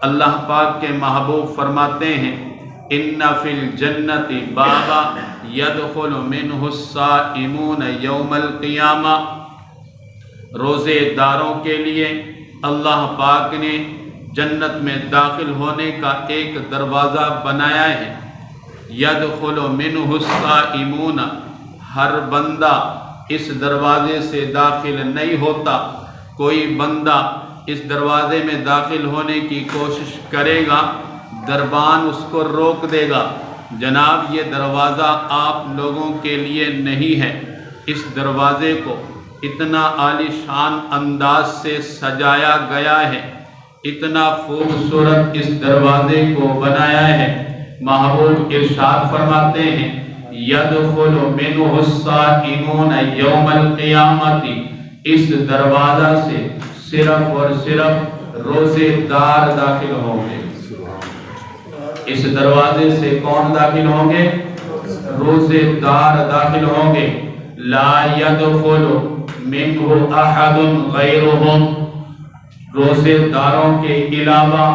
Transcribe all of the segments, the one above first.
اللہ پاک کے محبوب فرماتے ہیں ان فی الجنت بابا یدخل منہ الصائمون یوم القیامہ، روزے داروں کے لیے اللہ پاک نے جنت میں داخل ہونے کا ایک دروازہ بنایا ہے۔ یدخل منہ الصائمون، ہر بندہ اس دروازے سے داخل نہیں ہوتا۔ کوئی بندہ اس دروازے میں داخل ہونے کی کوشش کرے گا، دربان اس کو روک دے گا، جناب یہ دروازہ آپ لوگوں کے لیے نہیں ہے۔ اس دروازے کو اتنا عالی شان انداز سے سجایا گیا ہے، اتنا خوبصورت اس دروازے کو بنایا ہے۔ محبوب ارشاد فرماتے ہیں یدخل منہ الصائمون یوم القیامت، اس دروازہ سے صرف اور صرف روزے دار داخل ہوں گے۔ اس دروازے سے کون داخل ہوں گے؟ روزے دار داخل ہوں گے۔ لا يدخل منہ احد غیرہم، روزے داروں کے علاوہ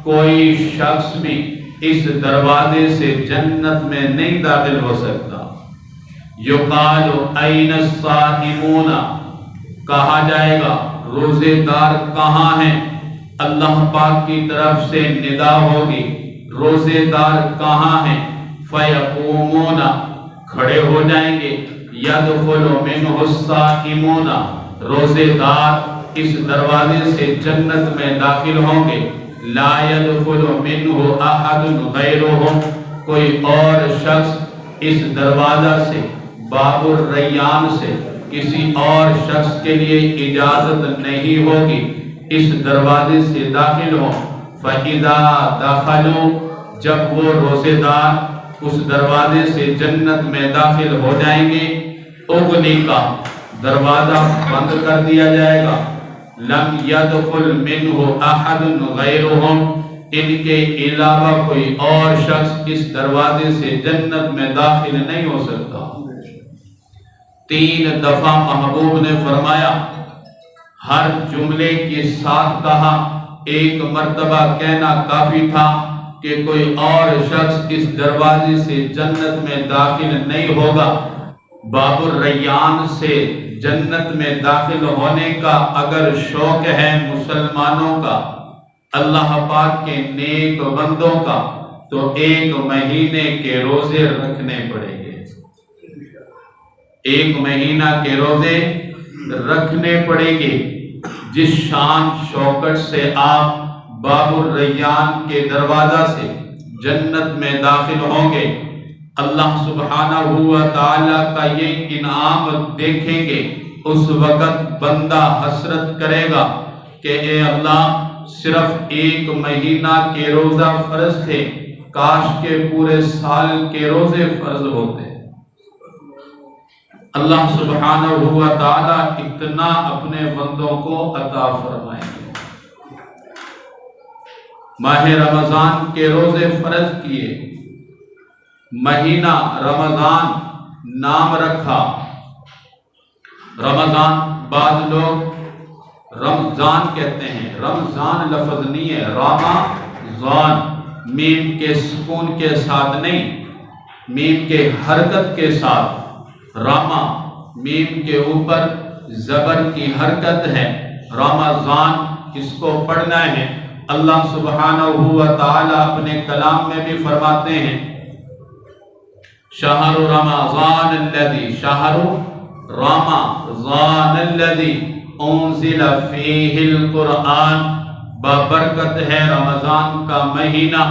کوئی شخص بھی اس دروازے سے جنت میں نہیں داخل ہو سکتا۔ یقال این الصائمون، کہا جائے گا روزے دار کہاں ہیں؟ اللہ پاک کی طرف سے ندا ہوگی روزے دار کہاں ہیں؟ فیقومون، کھڑے ہو جائیں گے۔ یدخل منہ الصائمون، روزے دار اس دروازے سے جنت میں داخل ہوں گے۔ لا يدخل منہ احد غیرہم، کوئی اور شخص اس دروازہ سے، باب الریان سے کسی اور شخص کے لیے اجازت نہیں ہوگی اس دروازے سے داخل ہوں۔ فَإِذَا دَخَلُوا، جب وہ روزے دار اس دروازے سے جنت میں داخل ہو جائیں گے، اغلقا، دروازہ بند کر دیا جائے گا۔ لم يدخل منہ احد غیرہم، ان کے علاوہ کوئی اور شخص اس دروازے سے جنت میں داخل نہیں ہو سکتا۔ 3 دفعہ محبوب نے فرمایا، ہر جملے کے ساتھ کہا، ایک مرتبہ کہنا کافی تھا کہ کوئی اور شخص اس دروازے سے جنت میں داخل نہیں ہوگا۔ باب الریان سے جنت میں داخل ہونے کا اگر شوق ہے مسلمانوں کا، اللہ پاک کے نیک بندوں کا، تو 1 مہینے کے روزے رکھنے پڑیں گے۔ 1 مہینہ کے روزے رکھنے پڑیں گے۔ جس شان شوکت سے آپ باب الریان کے دروازہ سے جنت میں داخل ہوں گے، اللہ سبحانہ و تعالیٰ کا یہ انعام دیکھیں گے، اس وقت بندہ حسرت کرے گا کہ اے اللہ، صرف 1 مہینہ کے روزہ فرض تھے، کاش کے پورے سال کے روزے فرض ہوتے۔ اللہ سبحانہ و تعالیٰ اتنا اپنے بندوں کو عطا فرمائیں گے۔ ماہ رمضان کے روزے فرض کیے، مہینہ رمضان نام رکھا۔ رمضان بعض لوگ رمضان کہتے ہیں، رمضان لفظ نہیں ہے، رمضان میم کے سکون کے ساتھ نہیں، میم کے حرکت کے ساتھ۔ راما میم کے اوپر زبر کی حرکت ہے، رمضان اس کو پڑھنا ہے۔ اللہ سبحانہ و تعالیٰ اپنے کلام میں بھی فرماتے ہیں شہر رمضان الذی، شہر رمضان الذی انزل فیہ القرآن، بابرکت ہے رمضان کا مہینہ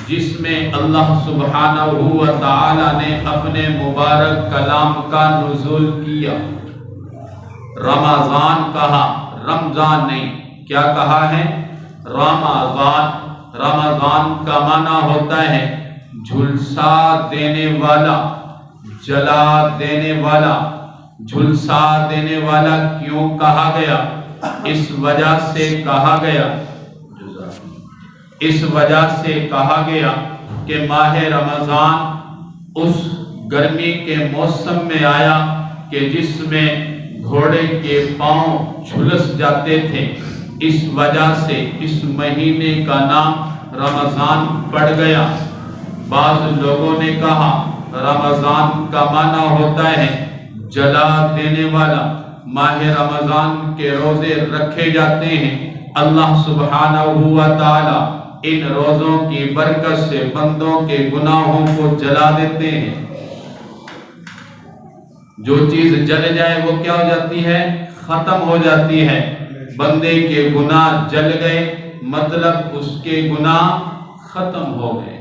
جس میں اللہ سبحانہ و تعالیٰ نے اپنے مبارک کلام کا نزول کیا۔ رمضان کہا، رمضان نہیں، کیا کہا ہے؟ رمضان۔ رمضان کا معنی ہوتا ہے جھلسا دینے والا، جلا دینے والا۔ جھلسا دینے والا کیوں کہا گیا؟ اس وجہ سے کہا گیا، اس وجہ سے کہا گیا کہ ماہ رمضان اس گرمی کے موسم میں آیا کہ جس میں گھوڑے کے پاؤں جھلس جاتے تھے، اس وجہ سے اس مہینے کا نام رمضان پڑ گیا۔ بعض لوگوں نے کہا رمضان کا معنی ہوتا ہے جلا دینے والا۔ ماہ رمضان کے روزے رکھے جاتے ہیں، اللہ سبحانہ و تعالی ان روزوں کی برکت سے بندوں کے گناہوں کو جلا دیتے ہیں۔ جو چیز جل جائے وہ کیا ہو جاتی ہے؟ ختم ہو جاتی ہے۔ بندے کے گناہ جل گئے، مطلب اس کے گناہ ختم ہو گئے۔